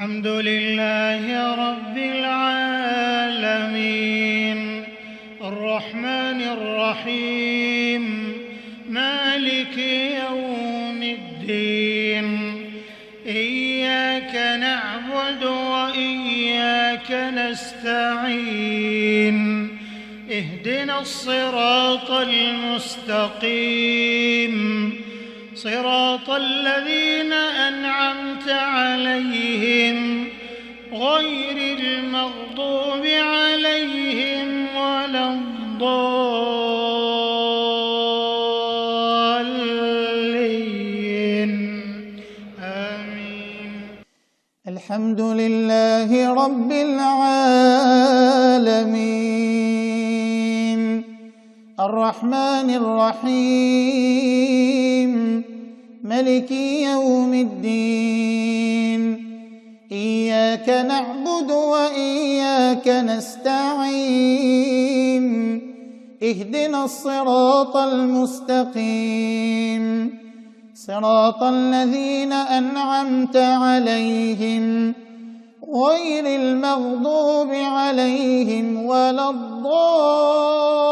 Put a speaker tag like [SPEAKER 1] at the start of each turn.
[SPEAKER 1] الحمد لله رب العالمين الرحمن الرحيم مالك يوم الدين إياك نعبد وإياك نستعين اهدنا الصراط المستقيم صراط الذين أنعمت عليهم غير المغضوب عليهم ولا الضالين آمين.
[SPEAKER 2] الحمد لله رب العالمين الرحمن الرحيم ملك يوم الدين إياك نعبد وإياك نستعين اهدنا الصراط المستقيم صراط الذين أنعمت عليهم غير المغضوب عليهم ولا الضالين